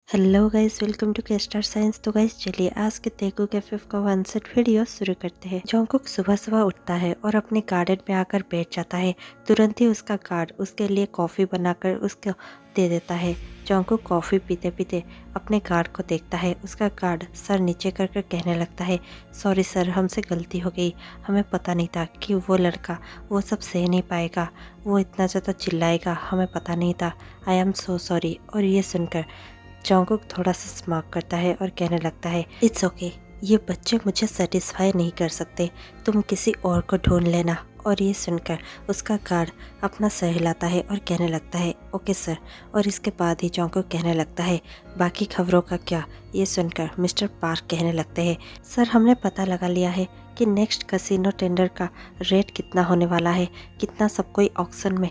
Hello guys, welcome to के star signs. तो guys चलिए आज के तेगू कैफे का वन सेट वीडियो शुरू करते हैं। जॉन्गकुक सुबह सुबह उठता है और अपने गार्डन में आकर बैठ जाता है। तुरंत ही उसका गार्ड उसके लिए कॉफ़ी बनाकर उसको दे देता है। जॉन्गकुक कॉफ़ी पीते पीते अपने गार्ड को देखता है। उसका गार्ड सर नीचे कर कर कहने लगता है, सॉरी सर, हमसे गलती हो गई। हमें पता नहीं था कि वो लड़का वो सब सह नहीं पाएगा, वो इतना ज़्यादा चिल्लाएगा, हमें पता नहीं था। I am so sorry. और ये सुनकर जॉन्गकुक थोड़ा सा स्मार्ट करता है और कहने लगता है, इट्स ओके, ये बच्चे मुझे सेटिस्फाई नहीं कर सकते, तुम किसी और को ढूंढ लेना। और ये सुनकर उसका गार्ड अपना सर हिलाता है और कहने लगता है, ओके सर। और इसके बाद ही जॉन्गकुक कहने लगता है, बाकी खबरों का क्या। ये सुनकर मिस्टर पार्क कहने लगते हैं, सर हमने पता लगा लिया है कि नेक्स्ट कैसीनो टेंडर का रेट कितना होने वाला है, कितना सब कोई ऑक्शन में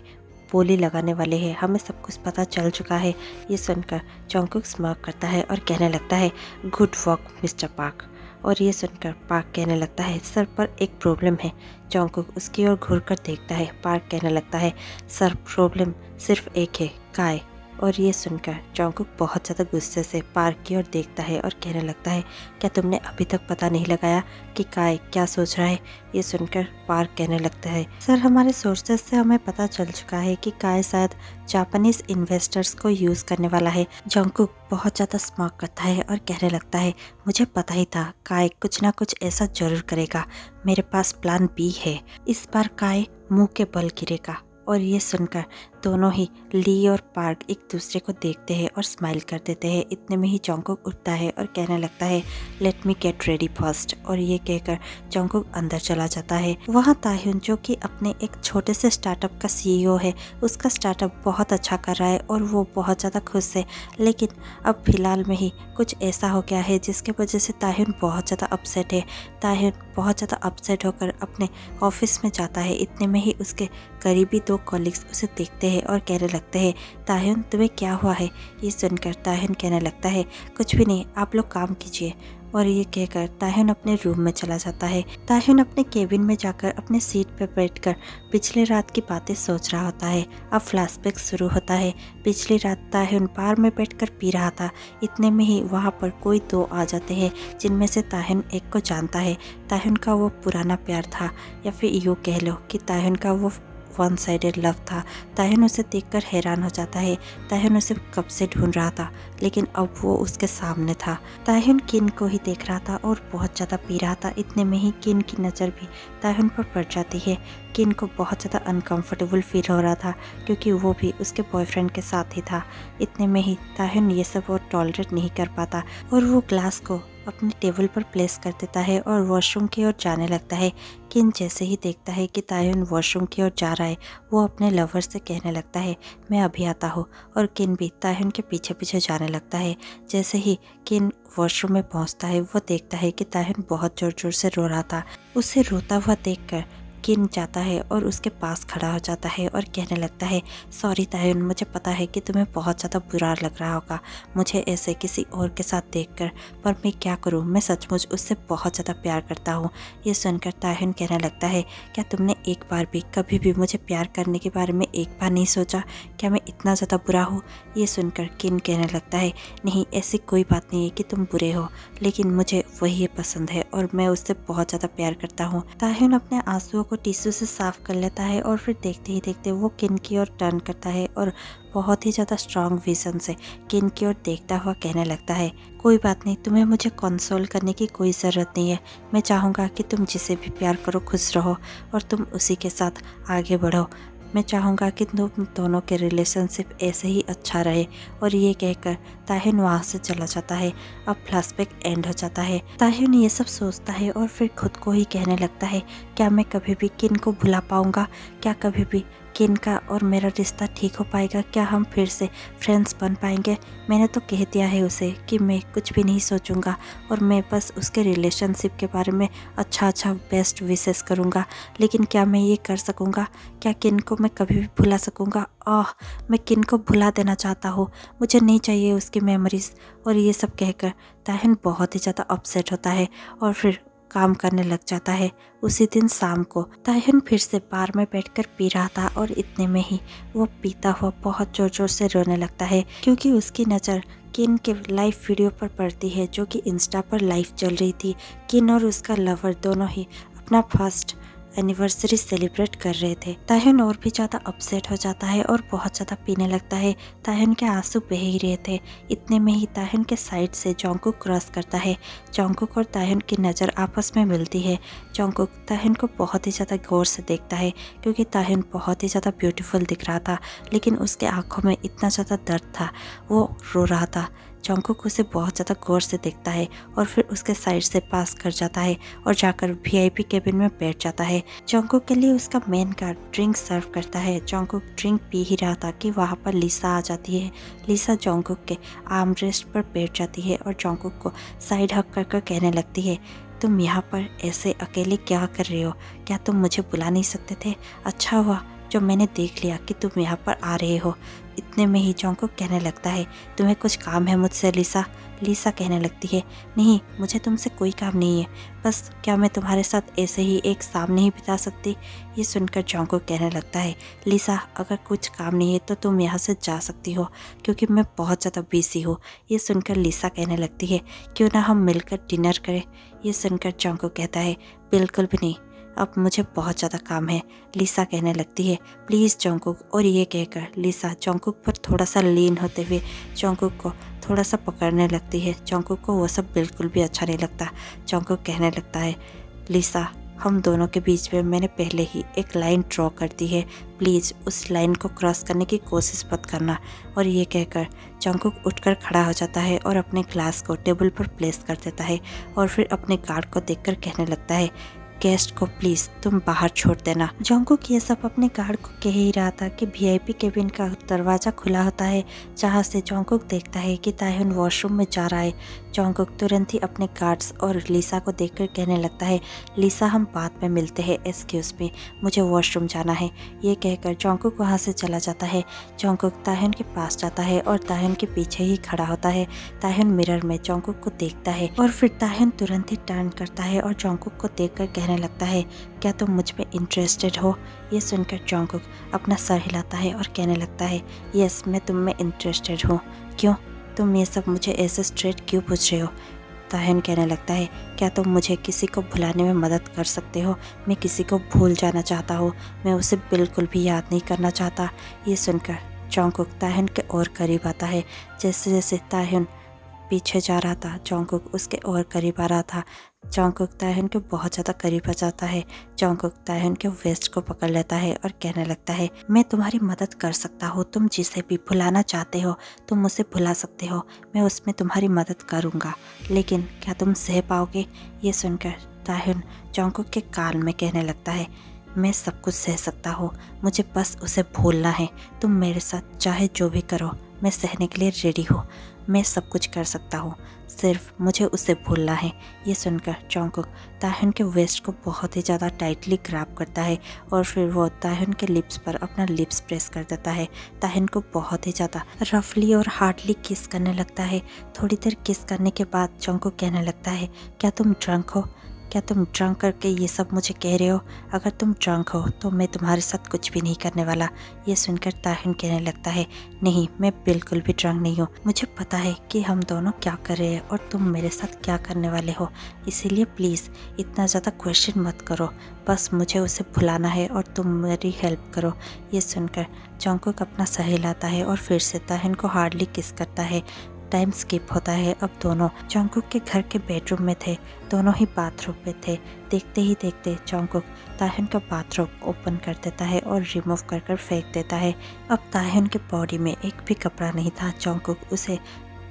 बोली लगाने वाले हैं, हमें सब कुछ पता चल चुका है। ये सुनकर जॉन्गकुक स्मार्ट करता है और कहने लगता है, गुड वर्क मिस्टर पार्क। और ये सुनकर पार्क कहने लगता है, सर पर एक प्रॉब्लम है। जॉन्गकुक उसकी ओर घूरकर देखता है। पार्क कहने लगता है, सर प्रॉब्लम सिर्फ एक है, काय। और ये सुनकर जॉन्गकुक बहुत ज़्यादा गुस्से से पार्क की ओर देखता है और कहने लगता है, क्या तुमने अभी तक पता नहीं लगाया कि काय क्या सोच रहा है। ये सुनकर पार्क कहने लगता है, सर हमारे सोर्सेस से हमें पता चल चुका है कि काय शायद जापानीज इन्वेस्टर्स को यूज़ करने वाला है। जॉन्गकुक बहुत ज़्यादा स्मार्ट करता है और कहने लगता है, मुझे पता ही था काय कुछ ना कुछ ऐसा जरूर करेगा, मेरे पास प्लान बी है। इस बार काय मुंह के बल गिरेगा। और ये सुनकर दोनों ही ली और पार्क एक दूसरे को देखते हैं और स्माइल कर देते हैं। इतने में ही जॉन्गकुक उठता है और कहने लगता है, let me get ready first. और ये कहकर जॉन्गकुक अंदर चला जाता है। वहाँ ताह्युन जो कि अपने एक छोटे से स्टार्टअप का सीईओ है, उसका स्टार्टअप बहुत अच्छा कर रहा है और वो बहुत ज़्यादा खुश है। लेकिन अब फिलहाल में ही कुछ ऐसा हो गया है जिसके वजह से ताह्युन बहुत ज़्यादा अपसेट है। ताह्युन बहुत ज़्यादा अपसेट होकर अपने ऑफिस में जाता है। इतने में ही उसके करीबी दो कॉलीग्स उसे देखते हैं और कहने लगते हैं, ताह्युन तुम्हें क्या हुआ है। ये सुनकर ताह्युन कहने लगता है, कुछ भी नहीं, आप लोग काम कीजिए। और ये कहकर ताह्युन अपने रूम में चला जाता है। ताह्युन अपने केबिन में जाकर अपने सीट पर बैठकर पिछले रात की बातें सोच रहा होता है। अब फ्लैशबैक शुरू होता है। पिछली रात ताह्युन बार में बैठकर पी रहा था। इतने में ही वहाँ पर कोई दो आ जाते हैं जिनमें से ताह्युन एक को जानता है। ताह्युन का वो पुराना प्यार था, या फिर यूँ कह लो कि ताह्युन का वो वन साइडेड लव था। ताह्युन उसे देखकर हैरान हो जाता है। ताह्युन उसे कब से ढूंढ रहा था, लेकिन अब वो उसके सामने था। ताह्युन किन को ही देख रहा था और बहुत ज़्यादा पी रहा था। इतने में ही किन की नज़र भी ताह्युन पर पड़ जाती है। किन को बहुत ज़्यादा अनकंफर्टेबल फील हो रहा था क्योंकि वो भी उसके बॉयफ्रेंड के साथ ही था। इतने में ही ताह्युन ये सब और टॉलरेट नहीं कर पाता और वो ग्लास को अपनी टेबल पर प्लेस कर देता है और वॉशरूम की ओर जाने लगता है। किन जैसे ही देखता है कि ताह्युन वॉशरूम की ओर जा रहा है, वो अपने लवर से कहने लगता है, मैं अभी आता हूँ। और किन भी ताह्युन के पीछे पीछे जाने लगता है। जैसे ही किन वॉशरूम में पहुँचता है, वो देखता है कि ताह्युन बहुत जोर जोर से रो रहा था। उसे रोता हुआ देखकर किन जाता है और उसके पास खड़ा हो जाता है और कहने लगता है, सॉरी ताह्युन, मुझे पता है कि तुम्हें बहुत ज़्यादा बुरा लग रहा होगा मुझे ऐसे किसी और के साथ देखकर, पर मैं क्या करूं, मैं सचमुच उससे बहुत ज़्यादा प्यार करता हूं। ये सुनकर ताह्युन कहने लगता है, क्या तुमने एक बार भी कभी भी मुझे प्यार करने के बारे में एक बार नहीं सोचा? क्या मैं इतना ज़्यादा बुरा हूँ? ये सुनकर किन कहने लगता है, नहीं ऐसी कोई बात नहीं है कि तुम बुरे हो, लेकिन मुझे वही पसंद है और मैं उससे बहुत ज़्यादा प्यार करता हूँ। ताह्युन अपने आंसुओं को टिश्यू से साफ कर लेता है और फिर देखते ही देखते वो किन की ओर टर्न करता है और बहुत ही ज़्यादा स्ट्रॉन्ग विजन से किन की ओर देखता हुआ कहने लगता है, कोई बात नहीं, तुम्हें मुझे कंसोल करने की कोई ज़रूरत नहीं है। मैं चाहूँगा कि तुम जिसे भी प्यार करो खुश रहो और तुम उसी के साथ आगे बढ़ो। मैं चाहूँगा कि तुम दोनों के रिलेशनशिप ऐसे ही अच्छा रहे। और ये कहकर ताह्युन वहाँ से चला जाता है। अब फ्लैशबैक एंड हो जाता है। ताह्युन ये सब सोचता है और फिर खुद को ही कहने लगता है, क्या मैं कभी भी किन को भुला पाऊँगा? क्या कभी भी किन का और मेरा रिश्ता ठीक हो पाएगा? क्या हम फिर से फ्रेंड्स बन पाएंगे? मैंने तो कह दिया है उसे कि मैं कुछ भी नहीं सोचूंगा और मैं बस उसके रिलेशनशिप के बारे में अच्छा बेस्ट विशेस करूंगा, लेकिन क्या मैं ये कर सकूंगा? क्या किन को मैं कभी भी भुला सकूंगा? मैं किन को भुला देना चाहता हूँ, मुझे नहीं चाहिए उसकी मेमोरीज। और ये सब कहकर ताह्युन बहुत ही ज़्यादा अपसेट होता है और फिर काम करने लग जाता है। उसी दिन शाम को ताह्युन फिर से बार में बैठकर पी रहा था और इतने में ही वो पीता हुआ बहुत जोर जोर से रोने लगता है क्योंकि उसकी नज़र किन के लाइव वीडियो पर पड़ती है जो कि इंस्टा पर लाइव चल रही थी। किन और उसका लवर दोनों ही अपना फर्स्ट एनिवर्सरी सेलिब्रेट कर रहे थे। ताह्युन और भी ज़्यादा अपसेट हो जाता है और बहुत ज़्यादा पीने लगता है। ताह्युन के आंसू बह ही रहे थे। इतने में ही ताह्युन के साइड से जोंगकुक क्रॉस करता है। जोंगकुक और ताह्युन की नज़र आपस में मिलती है। जोंगकुक ताह्युन को बहुत ही ज़्यादा गौर से देखता है क्योंकि ताह्युन बहुत ही ज़्यादा ब्यूटीफुल दिख रहा था, लेकिन उसके आंखों में इतना ज़्यादा दर्द था, वो रो रहा था। जोंगकुक उसे बहुत ज़्यादा गौर से देखता है और फिर उसके साइड से पास कर जाता है और जाकर वीआईपी केबिन में बैठ जाता है। जोंगकुक के लिए उसका मेन गार्ड ड्रिंक सर्व करता है। जोंगकुक ड्रिंक पी ही रहा था कि वहाँ पर लिसा आ जाती है। लिसा जोंगकुक के आर्म रेस्ट पर बैठ जाती है और जोंगकुक को साइड हक कर कर कहने लगती है, तुम यहाँ पर ऐसे अकेले क्या कर रहे हो? क्या तुम मुझे बुला नहीं सकते थे? अच्छा हुआ जो मैंने देख लिया कि तुम यहाँ पर आ रहे हो। इतने में ही जोंगकुक कहने लगता है, तुम्हें कुछ काम है मुझसे लिसा? लिसा कहने लगती है, नहीं मुझे तुमसे कोई काम नहीं है, बस क्या मैं तुम्हारे साथ ऐसे ही एक शाम नहीं बिता सकती? ये सुनकर जोंगकुक कहने लगता है, लिसा अगर कुछ काम नहीं है तो तुम यहाँ से जा सकती हो क्योंकि मैं बहुत ज़्यादा बिजी हूँ। ये सुनकर लिसा कहने लगती है, क्यों ना हम मिलकर डिनर करें? ये सुनकर जोंगकुक कहता है, बिल्कुल भी नहीं, अब मुझे बहुत ज़्यादा काम है। लिसा कहने लगती है, प्लीज़ जोंगकुक। और ये कहकर लिसा जोंगकुक पर थोड़ा सा लीन होते हुए जोंगकुक को थोड़ा सा पकड़ने लगती है। जोंगकुक को वो सब बिल्कुल भी अच्छा नहीं लगता। जोंगकुक कहने लगता है, लिसा हम दोनों के बीच में मैंने पहले ही एक लाइन ड्रॉ कर दी है, प्लीज़ उस लाइन को क्रॉस करने की कोशिश मत करना। और ये कहकर जोंगकुक उठकर खड़ा हो जाता है और अपने ग्लास को टेबल पर प्लेस कर देता है और फिर अपने गार्ड को देखकर कहने लगता है, गेस्ट को प्लीज तुम बाहर छोड़ देना। जोंगकुक ये सब अपने गार्ड को कह ही रहा था कि वीआईपी केबिन का दरवाज़ा खुला होता है, जहाँ से जोंगकुक देखता है कि ताह्युन वॉशरूम में जा रहा है। जोंगकुक तुरंत ही अपने गार्ड्स और लिसा को देखकर कहने लगता है, लिसा हम बाद में मिलते हैं, एक्सक्यूज़ मी, मुझे वॉशरूम जाना है। ये कहकर जोंगकुक वहाँ से चला जाता है। जोंगकुक ताह्युन के पास जाता है और ताह्युन के पीछे ही खड़ा होता है। ताह्युन मिरर में जोंगकुक को देखता है और फिर ताह्युन तुरंत ही टर्न करता है और जोंगकुक को देखकर कहने लगता है, क्या तुम मुझ में इंटरेस्टेड हो? ये सुनकर जोंगकुक अपना सर हिलाता है और कहने लगता है, यस मैं तुम में इंटरेस्टेड हूँ। क्यों? तुम ये सब मुझे ऐसे स्ट्रेट क्यों पूछ रहे हो? ताह्युन कहने लगता है, क्या तुम मुझे किसी को भुलाने में मदद कर सकते हो? मैं किसी को भूल जाना चाहता हूँ, मैं उसे बिल्कुल भी याद नहीं करना चाहता। ये सुनकर जोंगकुक ताह्युन के और करीब आता है। जैसे जैसे ताह्युन पीछे जा रहा था, जोंगकुक उसके और करीब आ रहा था। जोंगकुक ताह्युन के बहुत ज़्यादा करीब आ जाता है। जोंगकुक ताह्युन के वेस्ट को पकड़ लेता है और कहने लगता है, मैं तुम्हारी मदद कर सकता हूँ, तुम जिसे भी भुलाना चाहते हो तुम उसे भुला सकते हो, मैं उसमें तुम्हारी मदद करूँगा, लेकिन क्या तुम सह पाओगे? ये सुनकर ताह्युन जोंगकुक के कान में कहने लगता है, मैं सब कुछ सह सकता हूँ, मुझे बस उसे भूलना है, तुम मेरे साथ चाहे जो भी करो मैं सहने के लिए रेडी हूँ, मैं सब कुछ कर सकता हूँ, सिर्फ मुझे उसे भूलना है। ये सुनकर जोंगकुक ताह्युन के वेस्ट को बहुत ही ज़्यादा टाइटली ग्रैब करता है और फिर वो ताह्युन के लिप्स पर अपना लिप्स प्रेस कर देता है। ताह्युन को बहुत ही ज़्यादा रफली और हार्डली किस करने लगता है। थोड़ी देर किस करने के बाद जोंगकुक कहने लगता है, क्या तुम ड्रंक हो? क्या तुम ड्रंक करके ये सब मुझे कह रहे हो? अगर तुम ड्रंक हो तो मैं तुम्हारे साथ कुछ भी नहीं करने वाला। ये सुनकर ताह्युन कहने लगता है, नहीं मैं बिल्कुल भी ड्रंक नहीं हूँ, मुझे पता है कि हम दोनों क्या कर रहे हैं और तुम मेरे साथ क्या करने वाले हो, इसीलिए प्लीज़ इतना ज़्यादा क्वेश्चन मत करो, बस मुझे उसे भुलाना है और तुम मेरी हेल्प करो। ये सुनकर जोंगकुक अपना सर हिलाता है और फिर से ताह्युन को हार्डली किस करता है। टाइम स्किप होता है। अब दोनों जोंगकुक के घर के बेडरूम में थे, दोनों ही बाथरूम में थे। देखते ही देखते जोंगकुक ताह्युन का बाथरूम ओपन कर देता है और रिमूव कर कर फेंक देता है। अब ताह्युन के बॉडी में एक भी कपड़ा नहीं था। जोंगकुक उसे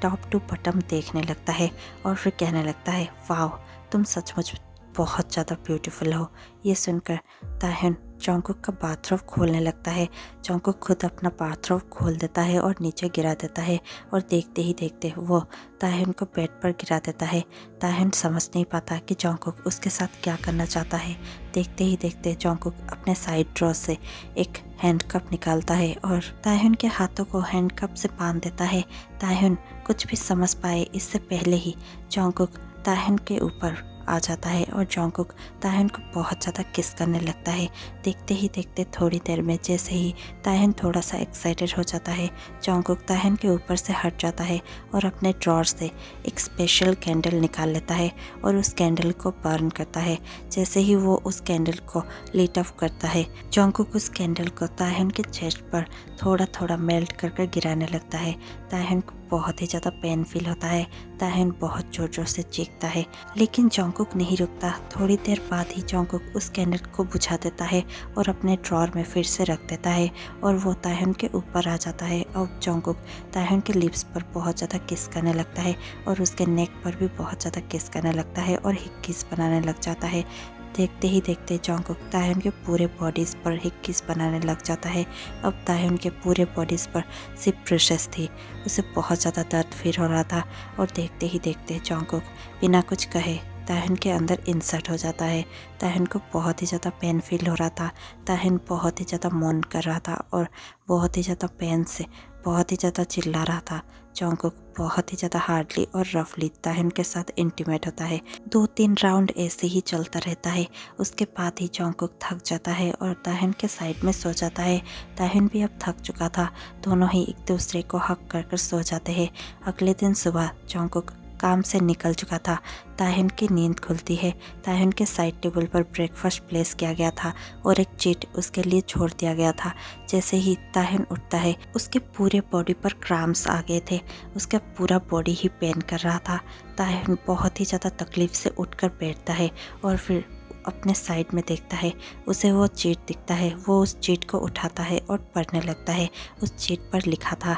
टॉप टू बॉटम देखने लगता है और फिर कहने लगता है, वाह तुम सचमुच बहुत ज़्यादा ब्यूटीफुल हो। ये सुनकर ताह्युन जोंगकुक का बाथरूम खोलने लगता है। जोंगकुक खुद अपना बाथरूम खोल देता है और नीचे गिरा देता है और देखते ही देखते वो ताह्युन को बेड पर गिरा देता है। ताह्युन समझ नहीं पाता कि जोंगकुक उसके साथ क्या करना चाहता है। देखते ही देखते जोंगकुक अपने साइड ड्रॉ से एक हैंडकप निकालता है और ताह्युन के हाथों को हैंडकप से बांध देता है। ताह्युन कुछ भी समझ पाए इससे पहले ही जोंगकुक ताह्युन के ऊपर आ जाता है और जॉन्गकुक तायहन को बहुत ज़्यादा किस करने लगता है। देखते ही देखते थोड़ी देर में जैसे ही तायहन थोड़ा सा एक्साइटेड हो जाता है, जॉन्गकुक तायहन के ऊपर से हट जाता है और अपने ड्रॉर से एक स्पेशल कैंडल निकाल लेता है और उस कैंडल को बर्न करता है। जैसे ही वो उस कैंडल को लीट अप करता है, जॉन्गकुक उस कैंडल को तायहन के चेस्ट पर थोड़ा थोड़ा मेल्ट कर कर गिराने लगता है। तायहन को बहुत ही ज़्यादा पेन फील होता है। तायहन बहुत जोर जोर से चीखता है, लेकिन जॉन्गकुक नहीं रुकता। थोड़ी देर बाद ही जॉन्गकुक उस कैंडल को बुझा देता है और अपने ड्रॉर में फिर से रख देता है और वो तायहन के ऊपर आ जाता है। और जॉन्गकुक तायहन के लिप्स पर बहुत ज़्यादा किस करने लगता है और उसके नेक पर भी बहुत ज़्यादा किस करने लगता है और हिक किस बनाने लग जाता है। देखते ही देखते जॉन्गकुक तायहन के पूरे बॉडीज़ पर हिक किस बनाने लग जाता है। अब तायहन के पूरे बॉडीज़ पर सिर्फ ब्रशेस थी। उसे बहुत ज़्यादा दर्द फील हो रहा था और देखते ही देखते जॉन्गकुक बिना कुछ कहे तायहन के अंदर इंसर्ट हो जाता है। तायहन को बहुत ही ज़्यादा पेन फील हो रहा था। तायहन बहुत ही ज़्यादा मौन कर रहा था और बहुत ही ज़्यादा पेन से बहुत ही ज़्यादा चिल्ला रहा था। जॉन्गकुक बहुत ही ज़्यादा हार्डली और रफली तायहन के साथ इंटीमेट होता है। 2-3 राउंड ऐसे ही चलता रहता है। उसके बाद ही जॉन्गकुक थक जाता है और तायहन के साइड में सो जाता है। तायहन भी अब थक चुका था। दोनों ही एक दूसरे को हक कर कर सो जाते हैं। अगले दिन सुबह जॉन्गकुक काम से निकल चुका था। तायहन की नींद खुलती है। तायहन के साइड टेबल पर ब्रेकफास्ट प्लेस किया गया था और एक चीट उसके लिए छोड़ दिया गया था। जैसे ही तायहन उठता है, उसके पूरे बॉडी पर क्रैम्प्स आ गए थे। उसका पूरा बॉडी ही पेन कर रहा था। तायहन बहुत ही ज़्यादा तकलीफ से उठकर बैठता है और फिर अपने साइड में देखता है। उसे वो चीट दिखता है। वो उस चीट को उठाता है और पढ़ने लगता है। उस चीट पर लिखा था,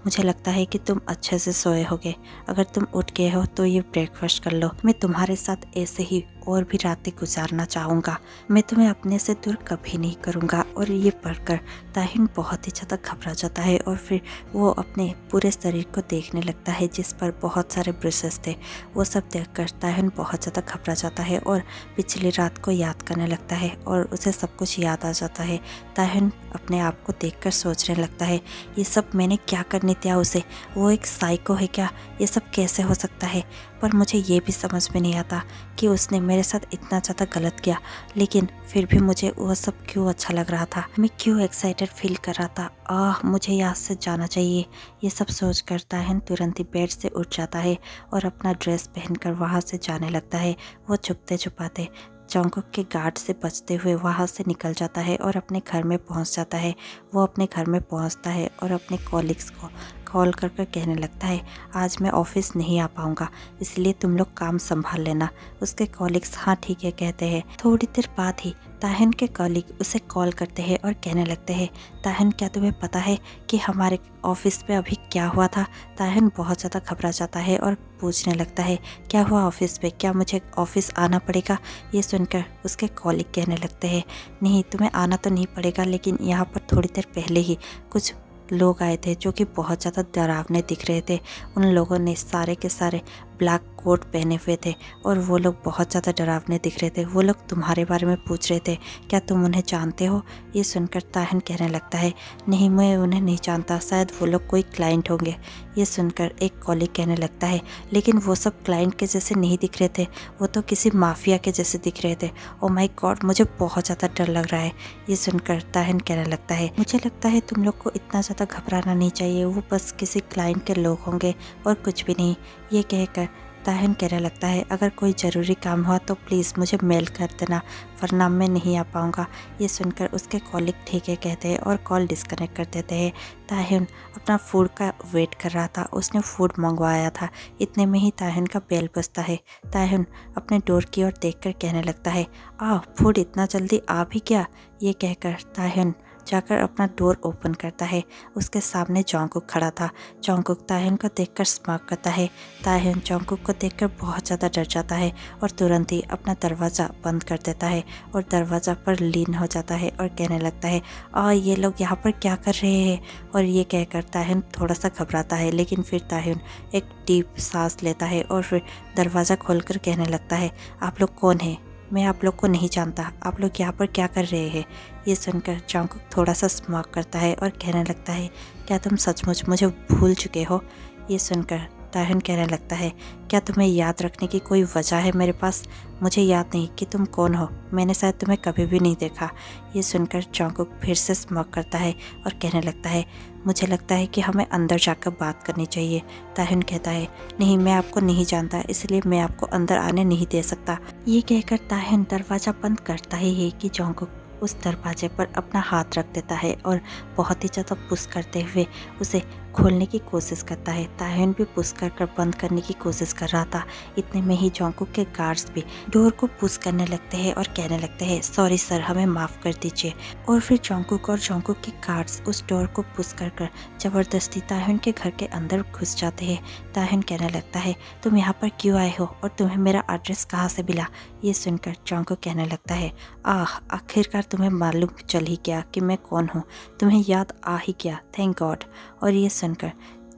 मुझे लगता है कि तुम अच्छे से सोए होगे। अगर तुम उठ गए हो तो ये ब्रेकफास्ट कर लो। मैं तुम्हारे साथ ऐसे ही और भी रातें गुजारना चाहूँगा। मैं तुम्हें अपने से दूर कभी नहीं करूँगा। और ये पढ़कर तायहन बहुत ही ज़्यादा घबरा जाता है और फिर वो अपने पूरे शरीर को देखने लगता है जिस पर बहुत सारे ब्रशेस थे। वो सब देखकर तायहन बहुत ज़्यादा घबरा जाता है और पिछली रात को याद करने लगता है और उसे सब कुछ याद आ जाता है। तायहन अपने आप को देखकर सोचने लगता है, ये सब मैंने क्या करने दिया उसे? वो एक साइको है क्या? ये सब कैसे हो सकता है? पर मुझे ये भी समझ में नहीं आता कि उसने मेरे साथ इतना ज़्यादा गलत किया, लेकिन फिर भी मुझे वो सब क्यों अच्छा लग रहा था? मैं क्यों एक्साइटेड फील कर रहा था? मुझे यहाँ से जाना चाहिए। ये सब सोच कर तायहन तुरंत ही बेड से उठ जाता है और अपना ड्रेस पहनकर वहाँ से जाने लगता है। वो छुपते छुपाते जॉन्गकुक के गार्ड से बचते हुए वहाँ से निकल जाता है और अपने घर में पहुँच जाता है। वो अपने घर में पहुँचता है और अपने कॉलिग्स को कॉल कर कर कहने लगता है, आज मैं ऑफिस नहीं आ पाऊँगा, इसलिए तुम लोग काम संभाल लेना। उसके कॉलिग्स हाँ ठीक है कहते हैं। थोड़ी देर बाद ही तायहन के कॉलिग उसे कॉल करते हैं और कहने लगते हैं, तायहन क्या तुम्हें पता है कि हमारे ऑफिस पे अभी क्या हुआ था? तायहन बहुत ज़्यादा घबरा जाता है और पूछने लगता है, क्या हुआ ऑफिस पे? क्या मुझे ऑफिस आना पड़ेगा? ये सुनकर उसके कॉलिग कहने लगते हैं, नहीं तुम्हें आना तो नहीं पड़ेगा, लेकिन यहाँ पर थोड़ी देर पहले ही कुछ लोग आए थे जो कि बहुत ज़्यादा डरावने दिख रहे थे। उन लोगों ने सारे के सारे ब्लैक कोट पहने हुए थे और वो लोग बहुत ज़्यादा डरावने दिख रहे थे। वो लोग तुम्हारे बारे में पूछ रहे थे, क्या तुम उन्हें जानते हो? ये सुनकर तायहन कहने लगता है, नहीं मैं उन्हें नहीं जानता, शायद वो लोग कोई क्लाइंट होंगे। ये सुनकर एक कॉलिग कहने लगता है, लेकिन वो सब क्लाइंट के जैसे नहीं दिख रहे थे, वो तो किसी माफिया के जैसे दिख रहे थे। ओ माय गॉड, मुझे बहुत ज़्यादा डर लग रहा है। ये सुनकर तायहन कहने लगता है, मुझे लगता है तुम लोग को इतना ज़्यादा घबराना नहीं चाहिए, वो बस किसी क्लाइंट के लोग होंगे और कुछ भी नहीं। ये कहकर तायहन कहने लगता है, अगर कोई ज़रूरी काम हुआ तो प्लीज़ मुझे मेल कर देना, वरना मैं नहीं आ पाऊँगा। ये सुनकर उसके कॉलिग ठीक है कहते हैं और कॉल डिस्कनेक्ट कर देते हैं। तायहन अपना फूड का वेट कर रहा था। उसने फूड मंगवाया था। इतने में ही तायहन का बेल बजता है। तायहन अपने डोर की ओर देखकर कहने लगता है, फूड इतना जल्दी आ भी गया? ये कहकर तायहन जाकर अपना डोर ओपन करता है। उसके सामने जॉन्गकुक खड़ा था। जॉन्गकुक तायहन को देखकर स्मार्ट करता है। तायहन जॉन्गकुक को देखकर बहुत ज़्यादा डर जाता है और तुरंत ही अपना दरवाज़ा बंद कर देता है और दरवाज़ा पर लीन हो जाता है और कहने लगता है, ये लोग यहाँ पर क्या कर रहे हैं? और ये कहकर तायहन थोड़ा सा घबराता है, लेकिन फिर तायहन एक डीप सांस लेता है और फिर दरवाज़ा खोलकर कहने लगता है, आप लोग कौन हैं? मैं आप लोग को नहीं जानता, आप लोग यहाँ पर क्या कर रहे हैं? ये सुनकर जॉन्गकुक थोड़ा सा स्मार्ट करता है और कहने लगता है, क्या तुम सचमुच मुझे भूल चुके हो? ये सुनकर ताहिन कहने लगता है, क्या तुम्हें याद रखने की कोई वजह है मेरे पास? मुझे याद नहीं कि तुम कौन हो, मैंने शायद तुम्हें कभी भी नहीं देखा। ये सुनकर जॉन्गकुक फिर से स्मॉक करता है और कहने लगता है, मुझे लगता है कि हमें अंदर जाकर बात करनी चाहिए। ताहिन कहता है, नहीं, मैं आपको नहीं जानता, इसलिए मैं आपको अंदर आने नहीं दे सकता। ये कहकर ताहिन दरवाज़ा बंद करता ही है कि जॉन्गकुक उस दरवाजे पर अपना हाथ रख देता है और बहुत ही ज़्यादा पुश करते हुए उसे खोलने की कोशिश करता है। ताहिन भी पुश कर बंद करने की कोशिश कर रहा था। इतने में ही जॉन्गकुक के गार्ड्स भी डोर को पुश करने लगते हैं और कहने लगते हैं, सॉरी सर, हमें माफ़ कर दीजिए। और फिर जॉन्गकुक और जॉन्गकुक के गार्ड्स उस डोर को पुश कर ज़बरदस्ती ताहिन के घर के अंदर घुस जाते हैं। ताहिन कहने लगता है, तुम यहाँ पर क्यों आए हो और तुम्हें मेरा एड्रेस कहाँ से मिला? ये सुनकर जॉन्गकुक कहने लगता है, आखिरकार तुम्हें मालूम चल ही गया कि मैं कौन हूँ, तुम्हें याद आ ही गया, थैंक गॉड। और ये सुनकर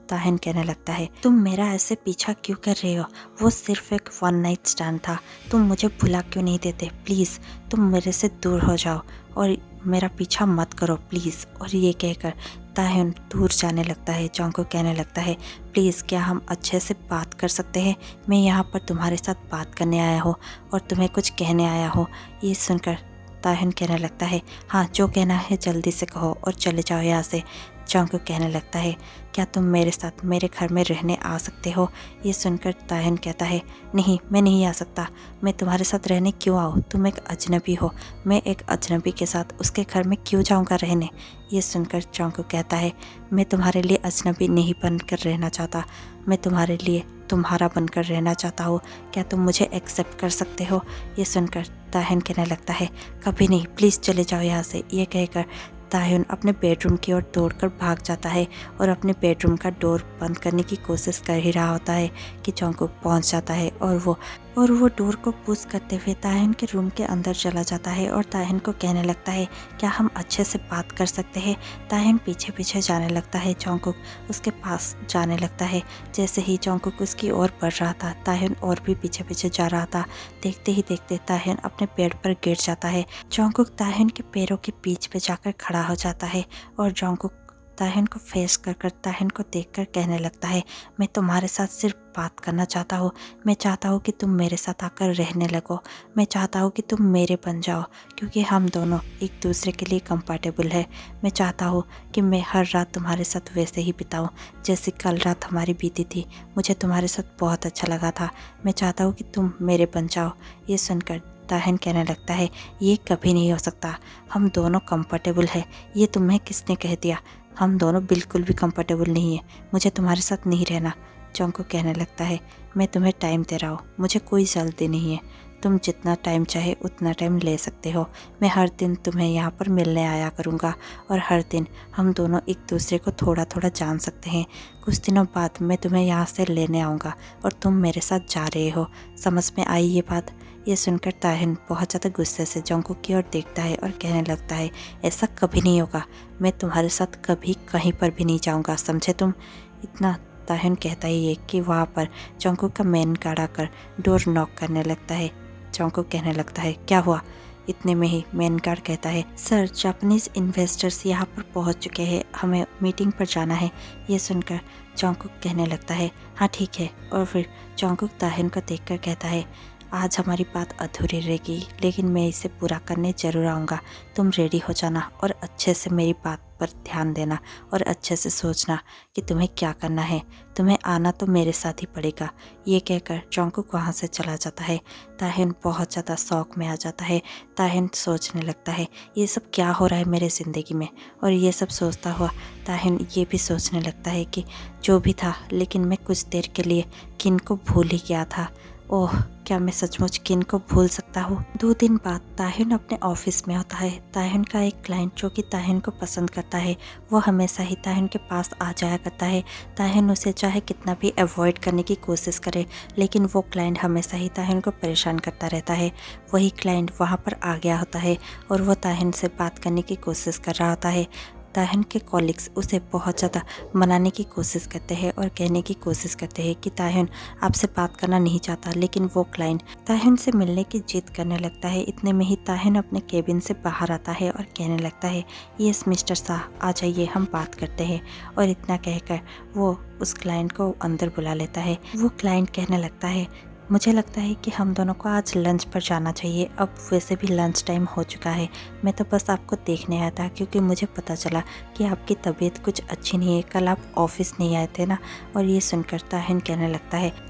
ताहिन कहने लगता है, तुम मेरा ऐसे पीछा क्यों कर रहे हो? वो सिर्फ एक वन नाइट स्टैंड था, तुम मुझे भुला क्यों नहीं देते? प्लीज़ तुम मेरे से दूर हो जाओ और मेरा पीछा मत करो प्लीज़। और ये कहकर ताहिन दूर जाने लगता है। जॉन्गकुक कहने लगता है, प्लीज़ क्या हम अच्छे से बात कर सकते हैं? मैं यहाँ पर तुम्हारे साथ बात करने आया हूँ और तुम्हें कुछ कहने आया हूँ। ये सुनकर ताहिन कहने लगता है, हाँ, जो कहना है जल्दी से कहो और चले जाओ यहाँ से। जॉन्गकुक कहने लगता है, क्या तुम मेरे साथ मेरे घर में रहने आ सकते हो? ये सुनकर ताहिन कहता है, नहीं, मैं नहीं आ सकता। मैं तुम्हारे साथ रहने क्यों आऊँ? तुम एक अजनबी हो, मैं एक अजनबी के साथ उसके घर में क्यों जाऊँगा रहने? ये सुनकर जॉन्गकुक कहता है, मैं तुम्हारे लिए अजनबी नहीं बनकर रहना चाहता, मैं तुम्हारे लिए तुम्हारा बनकर रहना चाहता हूँ। क्या तुम मुझे एक्सेप्ट कर सकते हो? ये सुनकर ताहिन कहने लगता है, कभी नहीं, प्लीज़ चले जाओ यहाँ से। ये कहकर ताहिन अपने बेडरूम की ओर दौड़कर भाग जाता है और अपने बेडरूम का डोर बंद करने की कोशिश कर ही रहा होता है कि जॉन्गकुक पहुंच जाता है और वो डोर को पुश करते हुए ताहिन के रूम के अंदर चला जाता है और ताहिन को कहने लगता है, क्या हम अच्छे से बात कर सकते हैं? ताहिन पीछे पीछे जाने लगता है, जॉन्गकुक उसके पास जाने लगता है। जैसे ही जॉन्गकुक उसकी ओर बढ़ रहा था, ताहिन और भी पीछे पीछे जा रहा था। देखते ही देखते ताहिन अपने पेड़ पर गिर जाता है। जॉन्गकुक ताहिन के पैरों के बीच पे जाकर खड़ा हो जाता है और जॉन्गकुक ताहिन को फेस कर ताहिन को देखकर कहने लगता है, मैं तुम्हारे साथ सिर्फ बात करना चाहता हूँ। मैं चाहता हूँ कि तुम मेरे साथ आकर रहने लगो। मैं चाहता हूँ कि तुम मेरे बन जाओ, क्योंकि हम दोनों एक दूसरे के लिए कंफर्टेबल है। मैं चाहता हूँ कि मैं हर रात तुम्हारे साथ वैसे ही बिताऊँ जैसे कल रात हमारी बीती थी। मुझे तुम्हारे साथ बहुत अच्छा लगा था। मैं चाहता हूँ कि तुम मेरे बन जाओ। ये सुनकर ताहिन कहने लगता है, ये कभी नहीं हो सकता, हम दोनों कंफर्टेबल है। ये तुम्हें किसने कह दिया? हम दोनों बिल्कुल भी कंफर्टेबल नहीं है, मुझे तुम्हारे साथ नहीं रहना। जॉन्गकुक कहने लगता है, मैं तुम्हें टाइम दे रहा हूँ, मुझे कोई जल्दी नहीं है, तुम जितना टाइम चाहे उतना टाइम ले सकते हो। मैं हर दिन तुम्हें यहाँ पर मिलने आया करूँगा और हर दिन हम दोनों एक दूसरे को थोड़ा थोड़ा जान सकते हैं। कुछ दिनों बाद मैं तुम्हें यहाँ से लेने आऊँगा और तुम मेरे साथ जा रहे हो। समझ में आई ये बात? ये सुनकर ताहिन बहुत ज़्यादा गुस्से से जॉन्गकुक की ओर देखता है और कहने लगता है, ऐसा कभी नहीं होगा, मैं तुम्हारे साथ कभी कहीं पर भी नहीं जाऊँगा, समझे तुम? इतना ताहिन कहता ही है कि वहाँ पर जॉन्गकुक का मैन गार्ड आकर डोर नॉक करने लगता है। जॉन्गकुक कहने लगता है, क्या हुआ? इतने में ही मैन गार्ड कहता है, सर, जापानीज़ इन्वेस्टर्स यहाँ पर पहुँच चुके हैं, हमें मीटिंग पर जाना है। ये सुनकर जॉन्गकुक कहने लगता है, हाँ ठीक है। और फिर जॉन्गकुक ताहिन को देखकर कहता है, आज हमारी बात अधूरी रहेगी, लेकिन मैं इसे पूरा करने ज़रूर आऊँगा। तुम रेडी हो जाना और अच्छे से मेरी बात पर ध्यान देना और अच्छे से सोचना कि तुम्हें क्या करना है। तुम्हें आना तो मेरे साथ ही पड़ेगा। ये कहकर जॉन्गकुक वहाँ से चला जाता है। ताहिन बहुत ज़्यादा शौक में आ जाता है। ताहिन सोचने लगता है, ये सब क्या हो रहा है मेरे ज़िंदगी में? और ये सब सोचता हुआ ताहिन ये भी सोचने लगता है कि जो भी था, लेकिन मैं कुछ देर के लिए किन को भूल ही गया था। ओह, क्या मैं सचमुच किन को भूल सकता हूँ? 2 दिन बाद ताहिन अपने ऑफिस में होता है। ताहिन का एक क्लाइंट जो कि ताहिन को पसंद करता है, वो हमेशा ही ताहिन के पास आ जाया करता है। ताहिन उसे चाहे कितना भी अवॉइड करने की कोशिश करे, लेकिन वो क्लाइंट हमेशा ही ताहिन को परेशान करता रहता है। वही क्लाइंट वहाँ पर आ गया होता है और वो ताहिन से बात करने की कोशिश कर रहा होता है। ताहन के कॉलिग्स उसे बहुत ज़्यादा मनाने की कोशिश करते हैं और कहने की कोशिश करते हैं कि ताहन आपसे बात करना नहीं चाहता, लेकिन वो क्लाइंट ताहन से मिलने की जिद करने लगता है। इतने में ही ताहन अपने केबिन से बाहर आता है और कहने लगता है, यस मिस्टर शाह, आ जाइए, हम बात करते हैं। और इतना कहकर वो उस क्लाइंट को अंदर बुला लेता है। वो क्लाइंट कहने लगता है, मुझे लगता है कि हम दोनों को आज लंच पर जाना चाहिए। अब वैसे भी लंच टाइम हो चुका है। मैं तो बस आपको देखने आया था क्योंकि मुझे पता चला कि आपकी तबीयत कुछ अच्छी नहीं है। कल आप ऑफिस नहीं आए थे ना। और ये सुनकर ताहिन कहने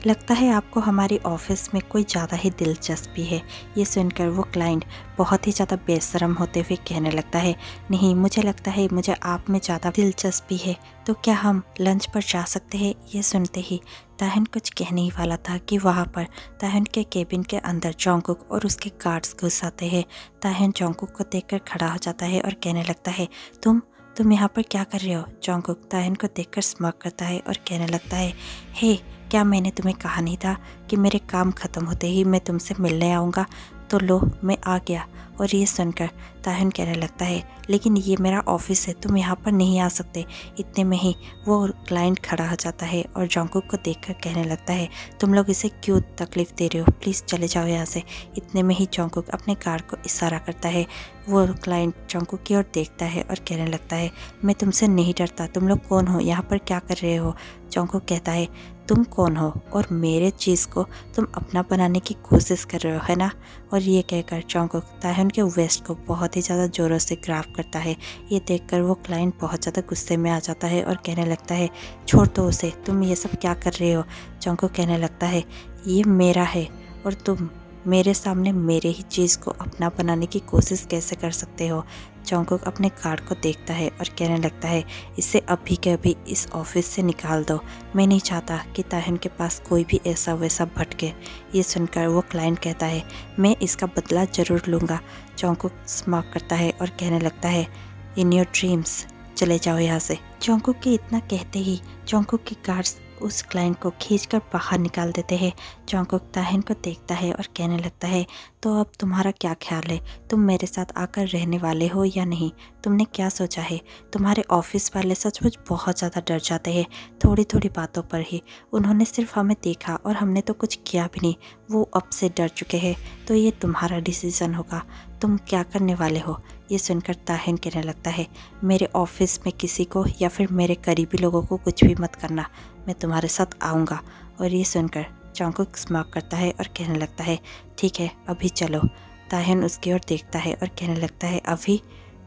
लगता है आपको हमारी ऑफिस में कोई ज़्यादा ही दिलचस्पी है। ये सुनकर वो क्लाइंट बहुत ही ज़्यादा बेशरम होते हुए कहने लगता है, नहीं, मुझे लगता है मुझे आप में ज़्यादा दिलचस्पी है, तो क्या हम लंच पर जा सकते हैं। ये सुनते ही ताहन कुछ कहने ही वाला था कि वहाँ पर ताहन के केबिन के अंदर जोंगकुक और उसके गार्ड्स घुस आते हैं। ताहन जोंगकुक को देखकर खड़ा हो जाता है और कहने लगता है, तुम यहाँ पर क्या कर रहे हो। जोंगकुक ताहन को देखकर स्माइल करता है और कहने लगता है, हे, क्या मैंने तुम्हें कहा नहीं था कि मेरे काम ख़त्म होते ही मैं तुमसे मिलने आऊँगा। तो लो, मैं आ गया। और ये सुनकर ताहन कहने लगता है, लेकिन ये मेरा ऑफिस है, तुम यहाँ पर नहीं आ सकते। इतने में ही वो क्लाइंट खड़ा हो जाता है और जोंगकुक को देखकर कहने लगता है, तुम लोग इसे क्यों तकलीफ़ दे रहे हो, प्लीज़ चले जाओ यहाँ से। इतने में ही जोंगकुक अपने गार्ड को इशारा करता है। वो क्लाइंट जोंगकुक की ओर देखता है और कहने लगता है, मैं तुमसे नहीं डरता, तुम लोग कौन हो, यहाँ पर क्या कर रहे हो। जोंगकुक कहता है, तुम कौन हो और मेरे चीज़ को तुम अपना बनाने की कोशिश कर रहे हो, है ना। और ये कहकर जोंगकुक ताहन के वेस्ट को बहुत ही ज़्यादा ज़ोरों से ग्राफ करता है। ये देखकर वो क्लाइंट बहुत ज़्यादा गुस्से में आ जाता है और कहने लगता है, छोड़ दो उसे, तुम ये सब क्या कर रहे हो। जोंगकुक कहने लगता है, ये मेरा है और तुम मेरे सामने मेरे ही चीज़ को अपना बनाने की कोशिश कैसे कर सकते हो। जोंगकुक अपने गार्ड को देखता है और कहने लगता है, इसे अभी के अभी इस ऑफिस से निकाल दो। मैं नहीं चाहता कि ताहन के पास कोई भी ऐसा वैसा भटके। ये सुनकर वो क्लाइंट कहता है, मैं इसका बदला ज़रूर लूँगा। जोंगकुक स्माइल करता है और कहने लगता है, इन योर ड्रीम्स, चले जाओ यहाँ से। जोंगकुक के इतना कहते ही जोंगकुक के गार्ड्स उस क्लाइंट को खींचकर बाहर निकाल देते हैं। जोंगकुक ताहन को देखता है और कहने लगता है, तो अब तुम्हारा क्या ख्याल है, तुम मेरे साथ आकर रहने वाले हो या नहीं, तुमने क्या सोचा है। तुम्हारे ऑफिस वाले सचमुच बहुत ज़्यादा डर जाते हैं थोड़ी थोड़ी बातों पर ही। उन्होंने सिर्फ हमें देखा और हमने तो कुछ किया भी नहीं, वो अब से डर चुके हैं। तो ये तुम्हारा डिसीज़न होगा, तुम क्या करने वाले हो। ये सुनकर ताहन कहने लगता है, मेरे ऑफिस में किसी को या फिर मेरे करीबी लोगों को कुछ भी मत करना, मैं तुम्हारे साथ आऊँगा। और ये सुनकर जोंगकुक स्माइल करता है और कहने लगता है, ठीक है, अभी चलो। ताहन उसकी ओर देखता है और कहने लगता है, अभी।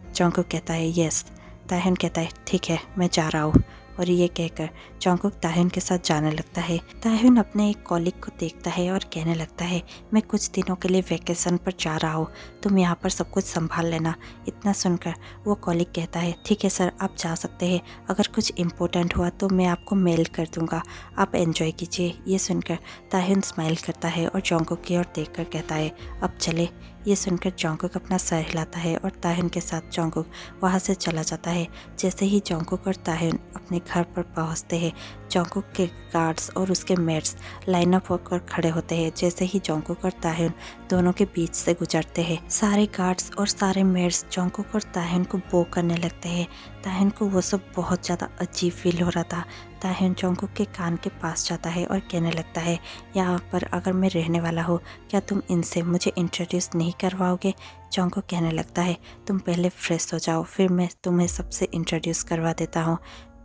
जोंगकुक कहता है, यस। ताहन कहता है, ठीक है, मैं जा रहा हूँ। और ये कहकर जोंगकुक ताहन के साथ जाने लगता है। ताहन अपने एक कॉलिग को देखता है और कहने लगता है, मैं कुछ दिनों के लिए वैकेशन पर जा रहा हूँ, तुम यहाँ पर सब कुछ संभाल लेना। इतना सुनकर वो कॉलिग कहता है, ठीक है सर, आप जा सकते हैं, अगर कुछ इम्पोर्टेंट हुआ तो मैं आपको मेल कर दूँगा, आप एंजॉय कीजिए। ये सुनकर ताहन स्माइल करता है और जोंगकुक की ओर देखकर कहता है, अब चले। ये सुनकर जोंगकुक अपना सर हिलाता है और ताहन के साथ जोंगकुक वहाँ से चला जाता है। जैसे ही जोंगकुक और ताहन अपने घर पर पहुँचते हैं, जोंगकुक के गार्ड्स और उसके मेट्स लाइन अप होकर खड़े होते हैं। जैसे ही जोंगकुक और ताहन दोनों के बीच से गुजरते हैं, सारे गार्ड्स और सारे मेट्स जोंगकुक और ताहन को बो करने लगते हैं। ताहन को वो सब बहुत ज़्यादा अजीब फील हो रहा था। ताहन जोंगकुक के कान के पास जाता है और कहने लगता है, यहाँ पर अगर मैं रहने वाला हूँ, क्या तुम इनसे मुझे इंट्रोड्यूस नहीं करवाओगे। जोंगकुक कहने लगता है, तुम पहले फ्रेश हो जाओ, फिर मैं तुम्हें सबसे इंट्रोड्यूस करवा देता हूँ।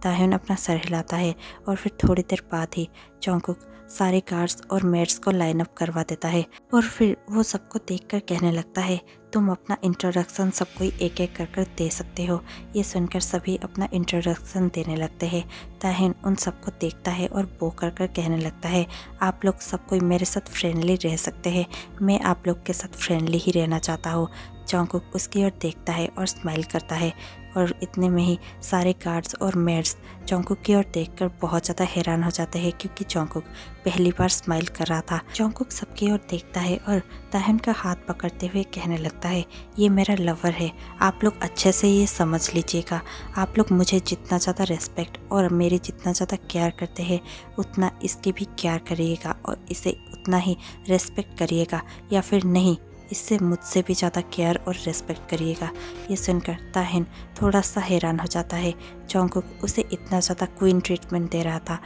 ताहन अपना सर हिलाता है और फिर थोड़ी देर बाद ही जोंगकुक सारे गार्ड्स और मेट्स को लाइन अप करवा देता है। और फिर वो सबको देखकर कहने लगता है, तुम अपना इंट्रोडक्शन सबको एक एक कर दे सकते हो। ये सुनकर सभी अपना इंट्रोडक्शन देने लगते हैं। ताहन उन सबको देखता है और बो कर कहने लगता है, आप लोग सब कोई मेरे साथ फ्रेंडली रह सकते हैं, मैं आप लोग के साथ फ्रेंडली ही रहना चाहता हूँ। जोंगकुक उसकी ओर देखता है और स्माइल करता है। और इतने में ही सारे गार्ड्स और मेट्स जोंगकुक की ओर देखकर बहुत ज़्यादा हैरान हो जाते हैं, क्योंकि जोंगकुक पहली बार स्माइल कर रहा था। जोंगकुक सबकी ओर देखता है और ताहन का हाथ पकड़ते हुए कहने लगता है, ये मेरा लवर है, आप लोग अच्छे से ये समझ लीजिएगा। आप लोग मुझे जितना ज़्यादा रेस्पेक्ट और मेरी जितना ज़्यादा केयर करते हैं, उतना इसकी भी केयर करिएगा और इसे उतना ही रेस्पेक्ट करिएगा, या फिर नहीं इससे मुझसे भी ज़्यादा केयर और रिस्पेक्ट करिएगा। ये सुनकर ताहिन थोड़ा सा हैरान हो जाता है। जॉन्गकुक उसे इतना ज़्यादा क्वीन ट्रीटमेंट दे रहा था।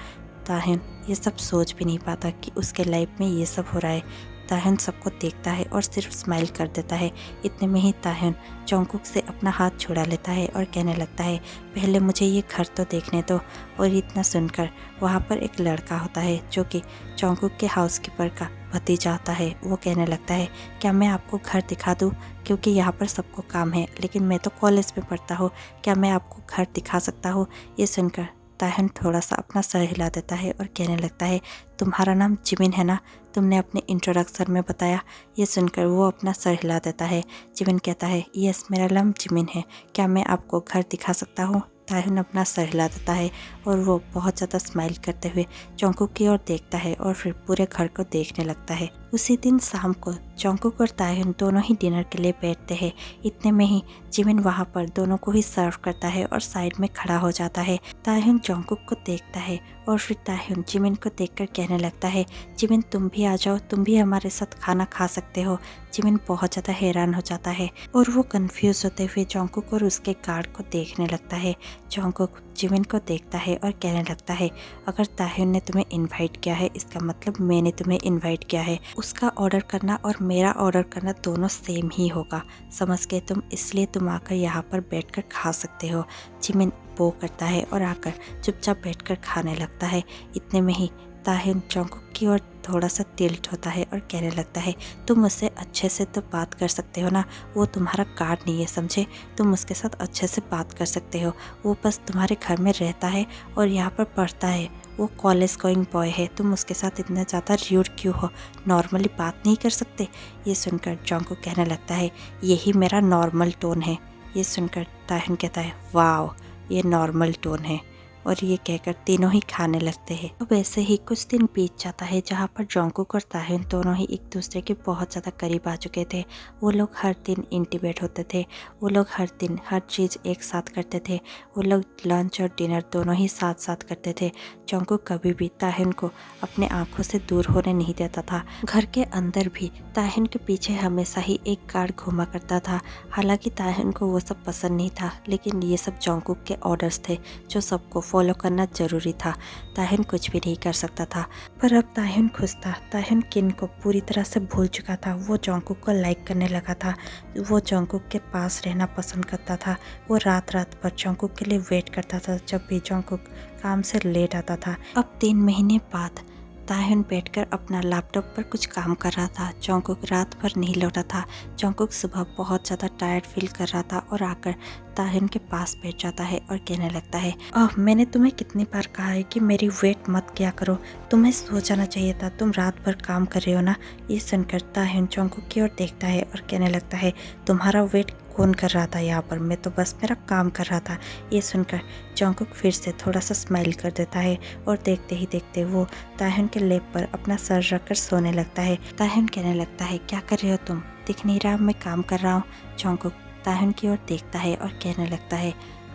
ताहिन ये सब सोच भी नहीं पाता कि उसके लाइफ में ये सब हो रहा है। ताहिन सबको देखता है और सिर्फ स्माइल कर देता है। इतने में ही ताहिन जॉन्गकुक से अपना हाथ छुड़ा लेता है और कहने लगता है, पहले मुझे ये घर तो देखने दो। और इतना सुनकर वहाँ पर एक लड़का होता है जो कि जॉन्गकुक के हाउसकीपर का भतीजा होता है। वो कहने लगता है, क्या मैं आपको घर दिखा दूँ, क्योंकि यहाँ पर सबको काम है, लेकिन मैं तो कॉलेज में पढ़ता हूँ, क्या मैं आपको घर दिखा सकता हूँ। ये सुनकर ताहिन थोड़ा सा अपना सर हिला देता है और कहने लगता है, तुम्हारा नाम जिमिन है ना, तुमने अपने इंट्रोडक्शन में बताया। ये सुनकर वो अपना सर हिला देता है। जिमिन कहता है, यस मेरा नाम जिमिन है, क्या मैं आपको घर दिखा सकता हूँ। ताहिन अपना सर हिला देता है और वो बहुत ज़्यादा स्माइल करते हुए जॉन्गकुक की ओर देखता है और फिर पूरे घर को देखने लगता है। उसी दिन शाम को जॉन्गकुक और ताहिन दोनों ही डिनर के लिए बैठते हैं। इतने में ही जिमिन वहाँ पर दोनों को ही सर्व करता है और साइड में खड़ा हो जाता है। ताहिन जॉन्गकुक को देखता है और फिर ताहिन जिमिन को देखकर कहने लगता है, जिमिन तुम भी आ जाओ, तुम भी हमारे साथ खाना खा सकते हो। जिमिन बहुत ज़्यादा हैरान हो जाता है और वो कंफ्यूज होते हुए जॉन्गकुक और उसके गार्ड को देखने लगता है। जॉन्गकुक जिमिन को देखता है और कहने लगता है, अगर ताहिन ने तुम्हें इनवाइट किया है इसका मतलब मैंने तुम्हें इनवाइट किया है। उसका ऑर्डर करना और मेरा ऑर्डर करना दोनों सेम ही होगा, समझ गए तुम, इसलिए तुम आकर यहाँ पर बैठकर खा सकते हो। जिमिन वो करता है और आकर चुपचाप बैठकर खाने लगता है। इतने में ही ताहिन जॉन्गकुक की ओर थोड़ा सा टिल्ट होता है और कहने लगता है, तुम उससे अच्छे से तो बात कर सकते हो ना, वो तुम्हारा गार्ड नहीं है समझे, तुम उसके साथ अच्छे से बात कर सकते हो। वो बस तुम्हारे घर में रहता है और यहाँ पर पढ़ता है, वो कॉलेज गोइंग बॉय है, तुम उसके साथ इतना ज़्यादा र्यूड क्यों हो, नॉर्मली बात नहीं कर सकते। ये सुनकर जॉन्गकुक कहने लगता है, यही मेरा नॉर्मल टोन है। ये सुनकर ताहिन कहता है, वाह ये नॉर्मल टोन है, और ये कहकर तीनों ही खाने लगते हैं। अब ऐसे ही कुछ दिन बीत जाता है जहाँ पर जॉन्गकुक और ताहिन दोनों ही एक दूसरे के बहुत ज़्यादा करीब आ चुके थे। वो लोग हर दिन इंटीमेट होते थे, वो लोग हर दिन हर चीज़ एक साथ करते थे, वो लोग लंच और डिनर दोनों ही साथ साथ करते थे। जॉन्गकुक कभी भी ताहिन को अपने आंखों से दूर होने नहीं देता था। घर के अंदर भी ताहिन के पीछे हमेशा ही एक गार्ड घूमा करता था। हालांकि ताहिन को वो सब पसंद नहीं था, लेकिन ये सब जॉन्गकुक के ऑर्डर्स थे जो सबको फॉलो करना जरूरी था। ताहिन कुछ भी नहीं कर सकता था, पर अब ताहिन खुश था। ताहिन किन को पूरी तरह से भूल चुका था। वो जॉन्गकुक को लाइक करने लगा था, वो जॉन्गकुक के पास रहना पसंद करता था। वो रात रात भर जॉन्गकुक के लिए वेट करता था जब भी जॉन्गकुक काम से लेट आता था। अब 3 महीने बाद ताहिन बैठकर अपना लैपटॉप पर कुछ काम कर रहा था। जॉन्गकुक रात भर नहीं लौटा था। जॉन्गकुक सुबह बहुत ज़्यादा टायर्ड फील कर रहा था और आकर ताहिन के पास बैठ जाता है और कहने लगता है, मैंने तुम्हें कितनी बार कहा है कि मेरी वेट मत किया करो, तुम्हें सो जाना चाहिए था, तुम रात भर काम कर रहे हो ना। ये सुनकर ताहिन जॉन्गकुक की ओर देखता है और कहने लगता है, तुम्हारा वेट कौन कर रहा था यहाँ पर, मैं तो बस मेरा काम कर रहा था। ये सुनकर जॉन्गकुक फिर से थोड़ा सा स्माइल कर देता है और देखते ही देखते वो ताहिन के लेप पर अपना सर रखकर सोने लगता है। ताहिन कहने लगता है, क्या कर रहे हो तुम, दिख नहीं रहा मैं काम कर रहा हूँ। जॉन्गकुक ताहिन की ओर देखता है और कहने लगता है,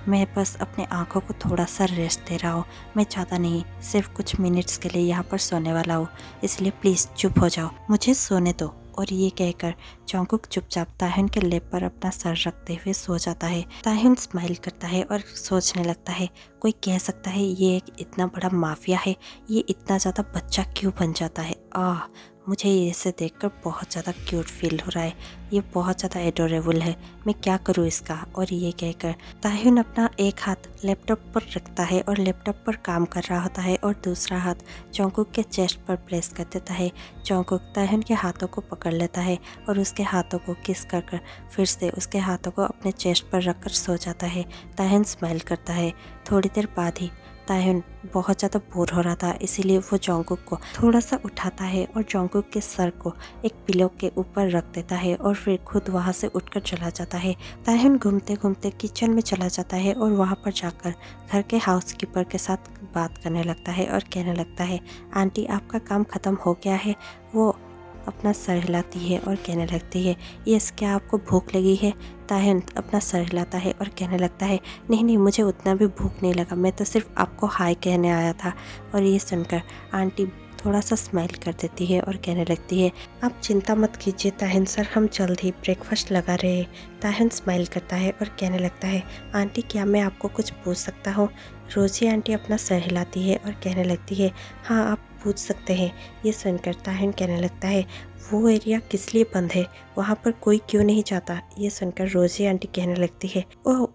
मैं बस अपने आँखों को थोड़ा सा रेस्ट दे रहा हूँ, मैं ज़्यादा नहीं, सिर्फ कुछ मिनट्स के लिए यहाँ पर सोने वाला हूँ, इसलिए प्लीज़ चुप हो जाओ, मुझे सोने दो। और ये कहकर जॉन्गकुक चुपचाप ताहिन के लेप पर अपना सर रखते हुए सो जाता है। ताहिन स्माइल करता है और सोचने लगता है, कोई कह सकता है ये एक इतना बड़ा माफिया है, ये इतना ज़्यादा बच्चा क्यों बन जाता है। मुझे इसे देखकर बहुत ज़्यादा क्यूट फील हो रहा है, ये बहुत ज़्यादा एडोरेबल है, मैं क्या करूँ इसका। और ये कहकर ताहिन अपना एक हाथ लैपटॉप पर रखता है और लैपटॉप पर काम कर रहा होता है और दूसरा हाथ जॉन्गकुक के चेस्ट पर प्लेस कर देता है। जॉन्गकुक ताहिन के हाथों को पकड़ लेता है और उसके हाथों को किस कर फिर से उसके हाथों को अपने चेस्ट पर रखकर सो जाता है। ताहिन स्माइल करता है। थोड़ी देर बाद ही ताहिन बहुत ज़्यादा बोर हो रहा था, इसीलिए वो जॉन्गकुक को थोड़ा सा उठाता है और जॉन्गकुक के सर को एक पिलो के ऊपर रख देता है और फिर खुद वहाँ से उठकर चला जाता है। ताहिन घूमते घूमते किचन में चला जाता है और वहाँ पर जाकर घर के हाउसकीपर के साथ बात करने लगता है और कहने लगता है, आंटी आपका काम ख़त्म हो गया है। वो अपना सर हिलाती है और कहने लगती है, यस क्या आपको भूख लगी है। ताहिन अपना सर हिलाता है और कहने लगता है, नहीं नहीं मुझे उतना भी भूख नहीं लगा, मैं तो सिर्फ आपको हाय कहने आया था। और ये सुनकर आंटी थोड़ा सा स्माइल कर देती है और कहने लगती है, आप चिंता मत कीजिए ताहिन सर, हम जल्द ही ब्रेकफास्ट लगा रहे हैं। ताहिन स्माइल करता है और कहने लगता है, आंटी क्या मैं आपको कुछ पूछ सकता हूँ? रोजी आंटी अपना सर हिलाती है और कहने लगती है, हाँ आप पूछ सकते हैं। ये सुनकर ताहिन कहने लगता है, वो एरिया किस लिए बंद है, वहाँ पर कोई क्यों नहीं जाता? ये सुनकर रोजी आंटी कहने लगती है, ओह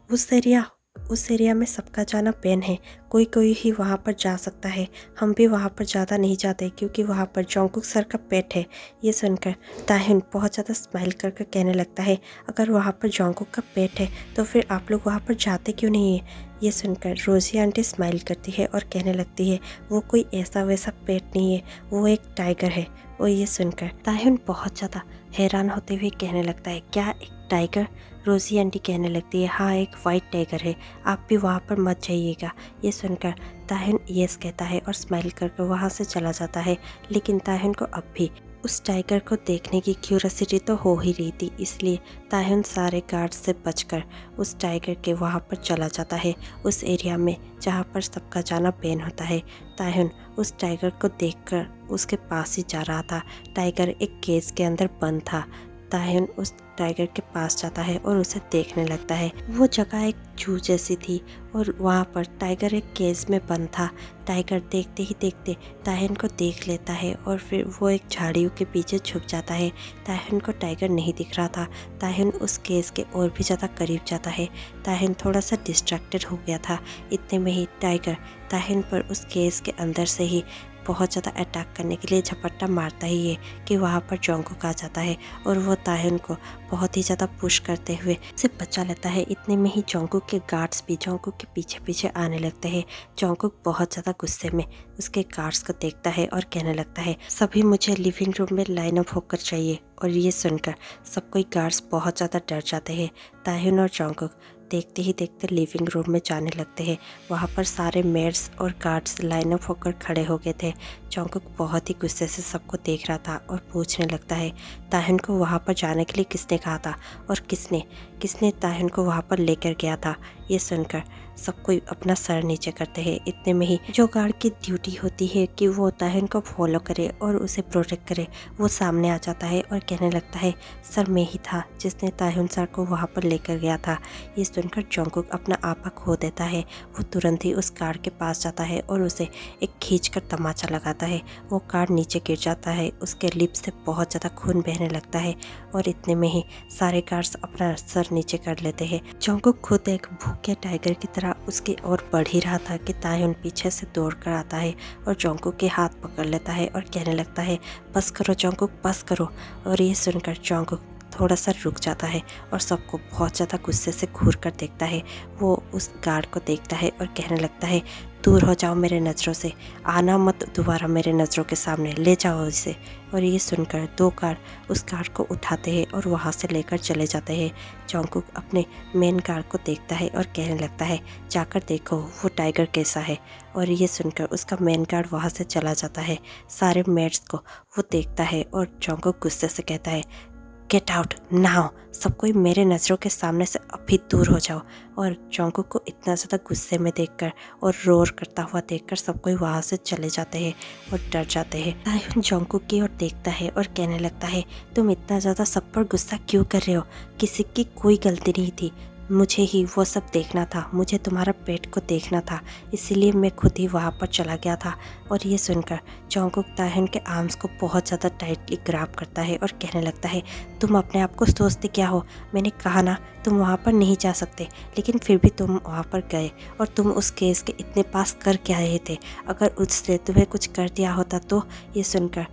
उस एरिया में सबका जाना बैन है, कोई कोई ही वहाँ पर जा सकता है। हम भी वहाँ पर ज़्यादा नहीं जाते क्योंकि वहाँ पर जोंगकुक सर का पेट है। ये सुनकर ताहिन बहुत ज़्यादा स्माइल करके कहने लगता है, अगर वहाँ पर जोंगकुक का पेट है तो फिर आप लोग वहाँ पर जाते क्यों नहीं है? ये सुनकर रोजी आंटी स्माइल करती है और कहने लगती है, वो कोई ऐसा वैसा पेट नहीं है, वो एक टाइगर है। और ये सुनकर ताहिन बहुत ज़्यादा हैरान होते हुए कहने लगता है, क्या एक टाइगर? रोजी आंटी कहने लगती है, हाँ एक वाइट टाइगर है, आप भी वहाँ पर मत जाइएगा। ये सुनकर ताहिन यस कहता है और स्माइल करके वहाँ से चला जाता है। लेकिन ताहिन को अब भी उस टाइगर को देखने की क्यूरियोसिटी तो हो ही रही थी, इसलिए ताहिन सारे गार्ड से बचकर उस टाइगर के वहाँ पर चला जाता है, उस एरिया में जहाँ पर सबका जाना बैन होता है। ताहिन उस टाइगर को देखकर उसके पास ही जा रहा था। टाइगर एक केज के अंदर बंद था। ताहिन उस टाइगर के पास जाता है और उसे देखने लगता है। वो जगह एक जू जैसी थी और वहाँ पर टाइगर एक केज में बंद था। टाइगर देखते ही देखते ताहिन को देख लेता है और फिर वो एक झाड़ियों के पीछे छुप जाता है। ताहिन को टाइगर नहीं दिख रहा था। ताहिन उस केज के और भी ज़्यादा करीब जाता है। ताहिन थोड़ा सा डिस्ट्रैक्टेड हो गया था। इतने में ही टाइगर ताहिन पर उस केज के अंदर से ही बहुत ज़्यादा अटैक करने के लिए झपट्टा मारता ही है कि वहाँ पर जोंगकुक आ जाता है और वो ताहिन को बहुत ही ज़्यादा पुश करते हुए उसे बचा लेता है। इतने में ही जोंगकुक के गार्ड्स भी जोंगकुक के पीछे पीछे आने लगते हैं। जोंगकुक बहुत ज़्यादा गुस्से में उसके गार्ड्स को देखता है और कहने लगता है, सभी मुझे लिविंग रूम में लाइन अप होकर चाहिए। और ये सुनकर सब कोई गार्ड्स बहुत ज़्यादा डर जाते हैं। ताहिन और जोंगकुक देखते ही देखते लिविंग रूम में जाने लगते हैं। वहाँ पर सारे मेड्स और गार्ड्स लाइन अप होकर खड़े हो गए थे। जोंगकुक बहुत ही गुस्से से सबको देख रहा था और पूछने लगता है, ताहिन को वहाँ पर जाने के लिए किसने कहा था और किसने ताहिन को वहाँ पर लेकर गया था? ये सुनकर सब कोई अपना सर नीचे करते हैं। इतने में ही जो गार्ड की ड्यूटी होती है कि वो ताहिन को फॉलो करे और उसे प्रोटेक्ट करे, वो सामने आ जाता है और कहने लगता है, सर मैं ही था जिसने ताहिन सर को वहाँ पर लेकर गया था। ये सुनकर जोंगकुक अपना आपा खो देता है। वो तुरंत ही उस गार्ड के पास जाता है और उसे एक खींचकर तमाचा लगाता है। वो गार्ड नीचे गिर जाता है, उसके लिप्स से बहुत ज़्यादा खून बहने लगता है और इतने में ही सारे गार्ड्स अपना सर नीचे कर लेते हैं। जोंगकुक खुद एक भूखे टाइगर की तरह उसकी ओर बढ़ ही रहा था कि ताहिन पीछे से दौड़ कर आता है और जोंगकुक के हाथ पकड़ लेता है और कहने लगता है, बस करो जोंगकुक, बस करो। और ये सुनकर जोंगकुक थोड़ा सा रुक जाता है और सबको बहुत ज़्यादा गुस्से से घूर कर देखता है। वो उस गार्ड को देखता है और कहने लगता है, दूर हो जाओ मेरे नज़रों से, आना मत दोबारा मेरे नज़रों के सामने, ले जाओ इसे। और ये सुनकर दो गार्ड उस गार्ड को उठाते हैं और वहाँ से लेकर चले जाते हैं। जोंगकुक अपने मेन गार्ड को देखता है और कहने लगता है, जाकर देखो वो टाइगर कैसा है। और ये सुनकर उसका मेन गार्ड वहाँ से चला जाता है। सारे मेड्स को वो देखता है और जोंगकुक गुस्से से कहता है, गेट आउट नाउ, सब कोई मेरे नज़रों के सामने से अभी दूर हो जाओ। और जोंगकुक को इतना ज़्यादा गुस्से में देखकर और रोर करता हुआ देखकर सब कोई वहाँ से चले जाते हैं और डर जाते हैं। ताहिन जोंगकुक की ओर देखता है और कहने लगता है, तुम इतना ज़्यादा सब पर गुस्सा क्यों कर रहे हो? किसी की कोई गलती नहीं थी, मुझे ही वो सब देखना था, मुझे तुम्हारा पेट को देखना था, इसीलिए मैं खुद ही वहाँ पर चला गया था। और ये सुनकर जोंगकुक ताहिन के आर्म्स को बहुत ज़्यादा टाइटली ग्रैब करता है और कहने लगता है, तुम अपने आप को सोचते क्या हो? मैंने कहा ना तुम वहाँ पर नहीं जा सकते, लेकिन फिर भी तुम वहाँ पर गए और तुम उस केस के इतने पास कर क्या रहे थे? अगर उसने तुम्हें कुछ कर दिया होता तो? ये सुनकर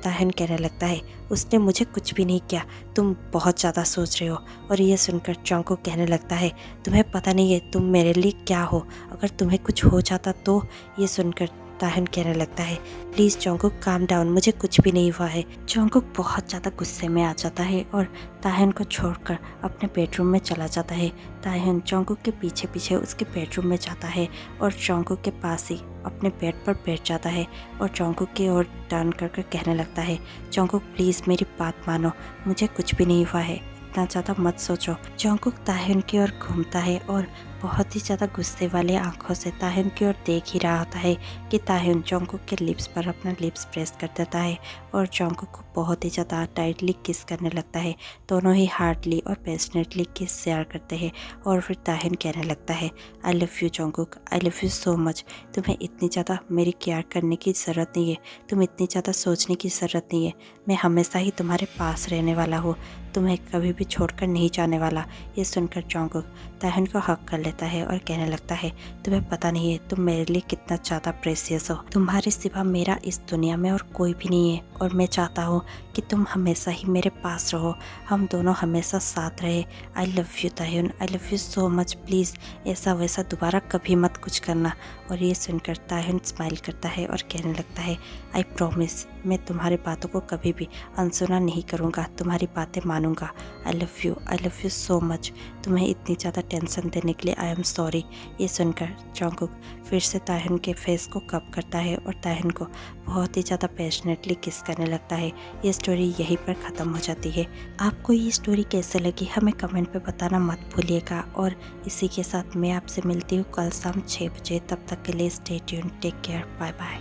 ताहिन कहने लगता है, उसने मुझे कुछ भी नहीं किया, तुम बहुत ज़्यादा सोच रहे हो। और ये सुनकर जोंगकुक कहने लगता है, तुम्हें पता नहीं है तुम मेरे लिए क्या हो, अगर तुम्हें कुछ हो जाता तो? ये सुनकर ताहिन कहने लगता है, प्लीज़ जोंगकुक काम डाउन, मुझे कुछ भी नहीं हुआ है। जोंगकुक बहुत ज़्यादा गुस्से में आ जाता है और ताहिन को छोड़कर अपने बेडरूम में चला जाता है। ताहिन जोंगकुक के पीछे पीछे उसके बेडरूम में जाता है और जोंगकुक के पास ही अपने बेड पर बैठ जाता है और जोंगकुक की ओर टर्न करके कहने लगता है, जोंगकुक प्लीज़ मेरी बात मानो, मुझे कुछ भी नहीं हुआ है, इतना ज़्यादा मत सोचो। जोंगकुक ताहिन की ओर घूमता है और बहुत ही ज़्यादा गुस्से वाले आंखों से ताहिन की ओर देख ही रहा होता है कि ताहिन जोंगकुक के लिप्स पर अपना लिप्स प्रेस कर देता है और जोंगकुक को बहुत ही ज़्यादा टाइटली किस करने लगता है। दोनों ही हार्डली और पैशनेटली किस शेयर करते हैं और फिर ताहिन कहने लगता है, आई love you Jungkook, I love you so much. तुम्हें इतनी ज़्यादा मेरी केयर करने की ज़रूरत नहीं है, तुम इतनी ज़्यादा सोचने की ज़रूरत नहीं है। मैं हमेशा ही तुम्हारे पास रहने वाला हूँ, तुम्हें कभी भी छोड़कर नहीं जाने वाला। ये सुनकर जोंगकुक ताहिन को हक कर लेता है और कहने लगता है, तुम्हें पता नहीं है तुम मेरे लिए कितना ज़्यादा प्रेशियस हो। तुम्हारे सिवा मेरा इस दुनिया में और कोई भी नहीं है और मैं चाहता हूँ कि तुम हमेशा ही मेरे पास रहो, हम दोनों हमेशा साथ रहे। I love you Tahin, I love you so much. Please ऐसा वैसा दोबारा कभी मत कुछ करना। और ये सुनकर ताहिन स्माइल करता है और कहने लगता है, आई प्रॉमिस, मैं तुम्हारी बातों को कभी भी अनसुना नहीं करूँगा, तुम्हारी बातें मानूंगा। आई लव यू सो मच। तुम्हें इतनी ज़्यादा टेंशन देने के लिए आई एम सॉरी। ये सुनकर जोंगकुक फिर से ताहिन के फेस को कप करता है और ताहिन को बहुत ही ज़्यादा पैशनेटली किस करने लगता है। ये स्टोरी यहीं पर ख़त्म हो जाती है। आपको ये स्टोरी कैसे लगी हमें कमेंट पे बताना मत भूलिएगा। और इसी के साथ मैं आपसे मिलती हूँ कल शाम 6 बजे। तब तक के लिए stay tuned, take care, bye bye.